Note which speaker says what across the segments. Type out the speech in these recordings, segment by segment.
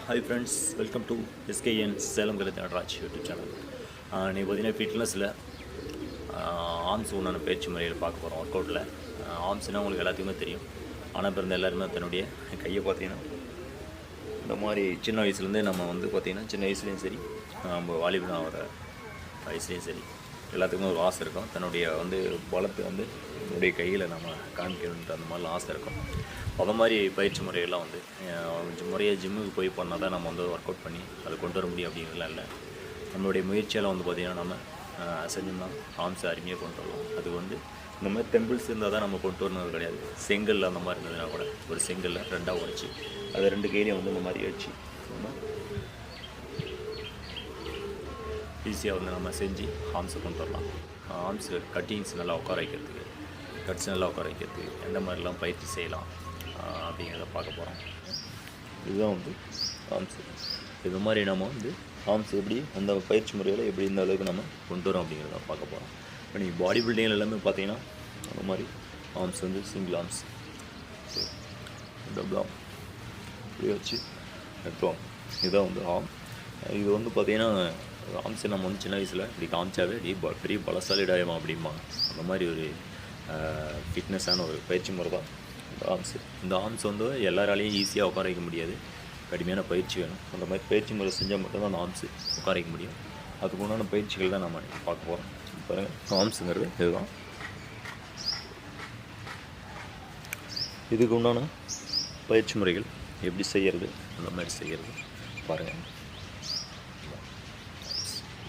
Speaker 1: Hi friends, welcome to SKN Salem Galathanraj YouTube channel. நீ பார்த்தீங்கன்னா ஃபிட்னஸில் arms உண்டான பயிற்சி முறையில் பார்க்க போகிறோம். ஒர்க் அவுட்டில் ஆர்ம்ஸ்னால் உங்களுக்கு எல்லாத்துக்குமே தெரியும். ஆனால் பிறந்த எல்லாருமே தன்னுடைய கையை பார்த்தீங்கன்னா இந்த மாதிரி சின்ன வயசுலேருந்தே நம்ம பார்த்திங்கன்னா சின்ன வயசுலேயும் சரி, நம்ம வாலிபல் ஆகிற வயசுலேயும் சரி, எல்லாத்துக்குமே ஒரு ஆசை இருக்கும். தன்னுடைய பலத்தை என்னுடைய கையில் நம்ம காமிக்கணுன்ற அந்த மாதிரிலாம் ஆசை இருக்கும். அது மாதிரி பயிற்சி முறையெல்லாம் முறையாக ஜிம்முக்கு போய் பண்ணால் தான் நம்ம ஒர்க் அவுட் பண்ணி அதை கொண்டு வர முடியும் அப்படிங்கிறதுலாம் இல்லை. நம்மளுடைய முயற்சியால் பார்த்திங்கன்னா நம்ம செஞ்சோம்னா ஆர்ம்ஸை அருமையாக கொண்டு வரலாம். அது இந்த மாதிரி டெம்பிள்ஸ் இருந்தால் தான் நம்ம கொண்டு வரணும் கிடையாது. செங்கல் அந்த மாதிரி இருந்ததுன்னா கூட ஒரு செங்கலில் ரெண்டாக உடைச்சி அதை ரெண்டு கையிலையும் இந்த மாதிரி வச்சு நம்ம ஈஸியாக நம்ம செஞ்சு ஆர்ம்ஸை கொண்டு வரலாம். ஆர்ம்ஸு கட்டிங்ஸ் நல்லா உட்கார வைக்கிறதுக்கு, கட்ஸ் நல்லா உட்கார வைக்கிறதுக்கு எந்த மாதிரிலாம் பயிற்சி செய்யலாம் அப்படிங்கிறத பார்க்க போகிறோம். இதுதான் ஆர்ம்ஸு. இது மாதிரி நம்ம ஆர்ம்ஸ் எப்படி அந்த பயிற்சி முறையில் எப்படி இந்த அளவுக்கு நம்ம கொண்டு வரோம் அப்படிங்கிறத பார்க்க போகிறோம். இப்போ நீங்கள் பாடி பில்டிங் எல்லாமே பார்த்தீங்கன்னா அந்த மாதிரி arms single arms, double arm இப்படி வச்சு எடுத்தோம். இதுதான் ஆர்ம். இது பார்த்திங்கன்னா ஆர்ம்ஸை நம்ம சின்ன வயசில் இப்படி காமிச்சாவே பெரிய பலசாலிடாயமா அப்படிமா அந்த மாதிரி ஒரு ஃபிட்னஸான ஒரு பயிற்சி முறை தான் ஆர்ம்ஸு. இந்த ஆர்ம்ஸ் எல்லாராலையும் ஈஸியாக உட்கார வைக்க முடியாது, கடுமையான பயிற்சி வேணும். அந்த மாதிரி பயிற்சி முறை செஞ்சால் மட்டும்தான் அந்த ஆர்ம்ஸு உட்கார வைக்க முடியும். அதுக்கு உண்டான பயிற்சிகள் தான் நம்ம பார்க்க போகிறோம். பாருங்கள், ஆர்ம்ஸுங்கிறது இதுதான். இதுக்கு உண்டான பயிற்சி முறைகள் எப்படி செய்கிறது, அந்த மாதிரி செய்கிறது பாருங்கள்.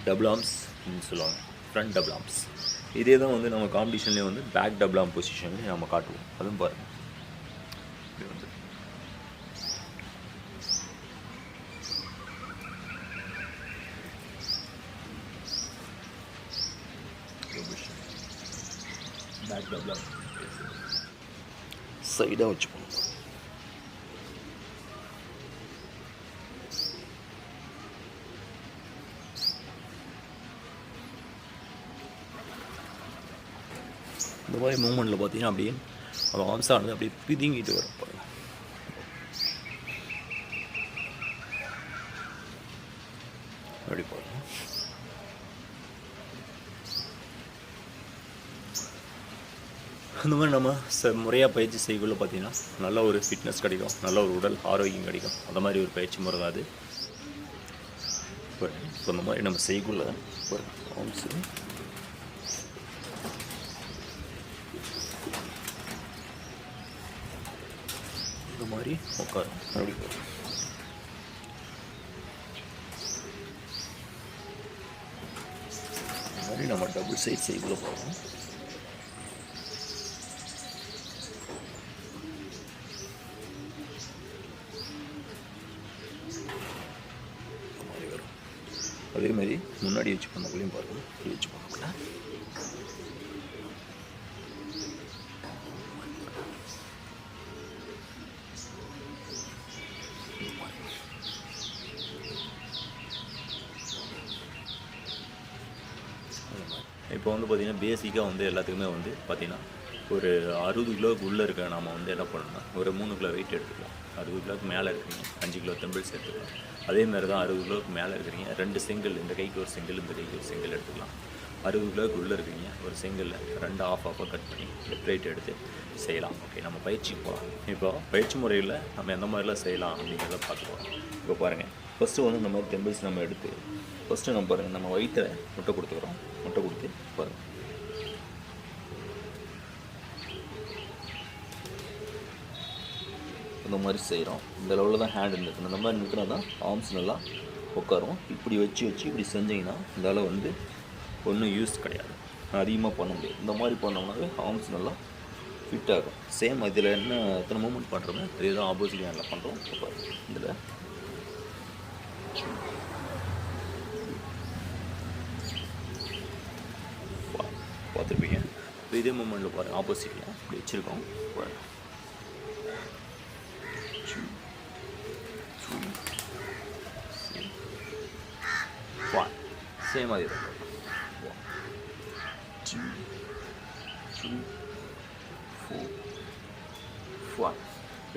Speaker 1: டபுள் ஆர்ம்ஸ் சொல்லுவாங்க, ஃப்ரண்ட் டபுள் ஆர்ம்ஸ். இதே தான் நம்ம காம்படிஷன்லேயே பேக் டபுள் ஆர்ம் பொசிஷன்லேயே நம்ம காட்டுவோம். அதுவும் பாருங்கள், இப்படி பேக் டபுள் ஆர்ம் சைடாக வச்சுக்கணும். இந்த மாதிரி மூமெண்ட்டில் பார்த்தீங்கன்னா அப்படியே அந்த ஆர்ம்ஸானது அப்படியே பிதுங்கிட்டு வரும். அப்படி பாருங்க. அந்த மாதிரி நம்ம முறையாக பயிற்சி செய்யக்குள்ள பார்த்தீங்கன்னா நல்ல ஒரு ஃபிட்னஸ் கிடைக்கும், நல்ல ஒரு உடல் ஆரோக்கியம் கிடைக்கும். அந்த மாதிரி ஒரு பயிற்சி முறை தான் அது. இப்போ இந்த மாதிரி நம்ம செய்யக்குள்ள ஆர்ம்ஸு இந்த மாதிரி உட்காரும். அப்படி இந்த மாதிரி நம்ம டபுள் சைட் செய்யக்குள்ள போகிறோம். அதே மாதிரி முன்னாடி வச்சு பண்ணக்குள்ளேயும் பாருங்கள், இப்படி வச்சு பண்ணக்குள்ள இப்போ பார்த்திங்கன்னா பேசிக்காக எல்லாத்துக்குமே பார்த்திங்கன்னா ஒரு 60 கிலோவுக்கு உள்ளே இருக்க நாம் என்ன பண்ணணும்னா ஒரு 3 கிலோ வெயிட் எடுத்துக்கலாம். 60 கிலோவுக்கு மேலே இருக்கிறீங்க 5 கிலோ தெம்பிள்ஸ் எடுத்துக்கலாம். அதேமாதிரி தான் 60 கிலோவுக்கு மேலே இருக்கிறீங்க 2 செங்கல், இந்த கைக்கு ஒரு செங்கல், இந்த கைக்கு ஒரு செங்கல் எடுத்துக்கலாம். 60 கிலோவுக்கு உள்ளே இருக்கிறீங்க ஒரு செங்கலில் 2 ஆஃபாக கட் பண்ணி லெஃப்ட் ரைட் எடுத்து செய்யலாம். ஓகே, நம்ம பயிற்சிக்கு போகலாம். இப்போ பயிற்சி முறையில் நம்ம எந்த மாதிரிலாம் செய்யலாம் அப்படிங்கிறத பார்க்க போகிறோம். இப்போ பாருங்கள், ஃபஸ்ட்டு இந்த மாதிரி தெம்பிள்ஸ் நம்ம எடுத்து ஃபஸ்ட்டு நம்ம பாருங்கள், நம்ம வயிற்றில் முட்டை கொடுத்துக்கிறோம். முட்டை கொடுத்து பாருங்கள், இந்த மாதிரி செய்கிறோம். இந்த லெவலில் தான் ஹேண்ட் நிற்கணும். இந்த மாதிரி நிற்கினா தான் ஆர்ம்ஸ் நல்லா உட்காரும். இப்படி வச்சு இப்படி செஞ்சிங்கன்னா இதால் ஒன்றும் யூஸ் கிடையாது, அதிகமாக பண்ண முடியாது. இந்த மாதிரி பண்ணோம்னாவே ஆர்ம்ஸ் நல்லா ஃபிட் ஆகும். சேம் இதில் என்ன எத்தனை மூமெண்ட் பண்ணுறோமோ இதே தான் ஆப்போசிட் ஹேண்டில் பண்ணுறோம். இதில் பார்த்துருப்பீங்க. இப்போ இதே மூமெண்ட்டில் பாருங்கள், ஆப்போசிட்டில் இப்படி வச்சுருக்கோம். சேம் அதே தான். 1 2 3 4 5.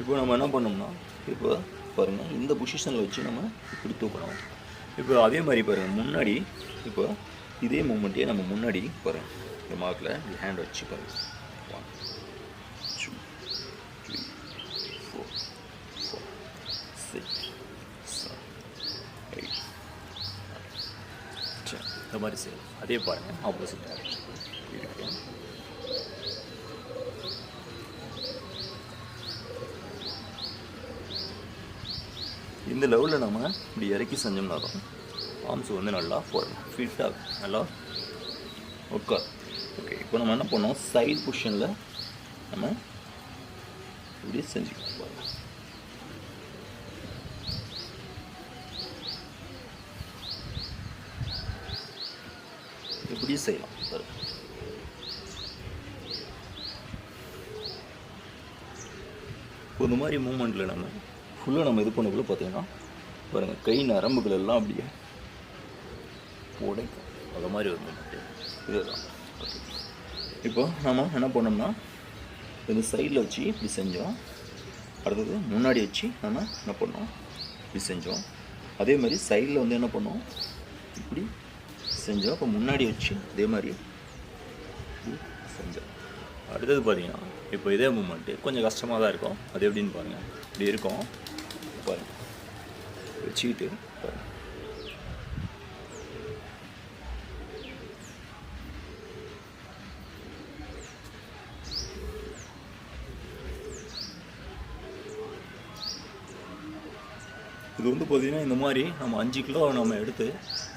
Speaker 1: இப்போ நம்ம என்ன பண்ணோம்னா இப்போ பாருங்கள் இந்த பொசிஷனில் வச்சு நம்ம இப்படி தூக்கணும். இப்போ அதே மாதிரி பாருங்கள் முன்னாடி இப்போ இதே மூமெண்ட்டையே நம்ம முன்னாடி பாருங்கள் இந்த மார்க்கில் இப்படி ஹேண்ட் வச்சு பாருங்கள் 1 2 3 4 5 6 7 8 இந்த மாதிரி செய்யலாம். அதே பாருங்கள் ஆப்போசிட் டைரக்ஷன் இருக்கு. இந்த லெவலில் நம்ம இப்படி இறக்கி செஞ்சோம்னா தான் ஆர்ம்ஸ் வந்து நல்லா போடணும், ஃபிட்டாக நல்லா உட்கார். ஓகே, இப்போ நம்ம என்ன பண்ணோம், சைட் பொசிஷனில் நம்ம இப்படி செஞ்சுக்கலாம் பாருங்கள். இப்படி செய்யலாம் பாருங்கள். இந்த மாதிரி மூமெண்ட்டில் நம்ம ஃபுல்லாக நம்ம இது பண்ணக்குள்ள பார்த்தீங்கன்னா பாருங்கள் கை நரம்புகள் எல்லாம் அப்படியே உடைக்கும். அது மாதிரி ஒரு மூமெண்ட்டு இதுதான். ஓகே, இப்போ நம்ம என்ன பண்ணோம்னா இந்த சைடில் வச்சு இப்படி செஞ்சோம், அடுத்தது முன்னாடி வச்சு நம்ம என்ன பண்ணோம் இப்படி செஞ்சோம். அதே மாதிரி சைடில் வந்து என்ன பண்ணோம் இப்படி செஞ்சோம். அப்போ முன்னாடி வச்சு அதே மாதிரி செஞ்சோம். அடுத்தது பார்த்தீங்கன்னா இப்போ இதே மூமெண்ட்டு கொஞ்சம் கஷ்டமாக தான் இருக்கும். அது எப்படின்னு பாருங்கள், இப்படி இருக்கும் பாருங்கள், வச்சுக்கிட்டு பாருங்கள். இது வந்து பார்த்திங்கன்னா இந்த மாதிரி நம்ம 5 கிலோ நம்ம எடுத்து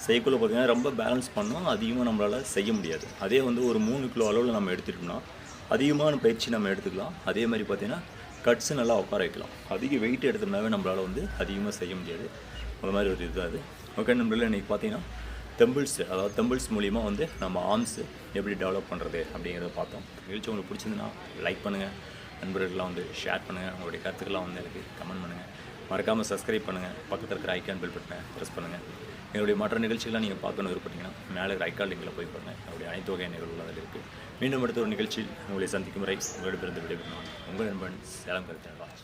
Speaker 1: செய்யக்குள்ள பார்த்திங்கன்னா ரொம்ப பேலன்ஸ் பண்ணோம், அதிகமாக நம்மளால் செய்ய முடியாது. அதே வந்து ஒரு 3 கிலோ அளவில் நம்ம எடுத்துட்டோம்னா அதிகமான பயிற்சி நம்ம எடுத்துக்கலாம். அதே மாதிரி பார்த்திங்கன்னா கட்ஸு நல்லா உட்கார வைக்கலாம். அதிக வெயிட் எடுத்தோம்னாவே நம்மளால் வந்து அதிகமாக செய்ய முடியாது. அது மாதிரி ஒரு இது அது. ஓகே நண்பர்களே, இன்றைக்கி பார்த்தீங்கன்னா தெம்பிள்ஸ் மூலிமா வந்து நம்ம ஆர்ம்ஸு எப்படி டெவலப் பண்ணுறது அப்படிங்கிறத பார்த்தோம். நிகழ்ச்சி உங்களுக்கு பிடிச்சிருந்துன்னா லைக் பண்ணுங்கள், நண்பர்கள்லாம் வந்து ஷேர் பண்ணுங்கள், உங்களுடைய கருத்துக்கெல்லாம் வந்து எனக்கு கமெண்ட் பண்ணுங்கள். மறக்காமல் சப்ஸ்கிரைப் பண்ணுங்கள், பக்கத்தில் இருக்கிற ஐக்கான் பெல் பட்டனை ப்ரெஸ் பண்ணுங்கள். என்னுடைய மற்ற நிகழ்ச்சிகள்லாம் நீங்கள் பார்க்கணும் விருப்பப்பட்டீங்கன்னா மேலே இருக்கிற ஐக்கான் லிங்கில் போய் பாருங்கள். என்னுடைய அனைத்து வகை நிகழ்வுகள் அதில் இருக்குது. மீண்டும் அடுத்த ஒரு நிகழ்ச்சியில் உங்களை சந்திக்கும் முறை உங்களிடமிருந்து விடைபெறும் உங்கள் நண்பன் சேலம் கருத்தன் ராஜ்.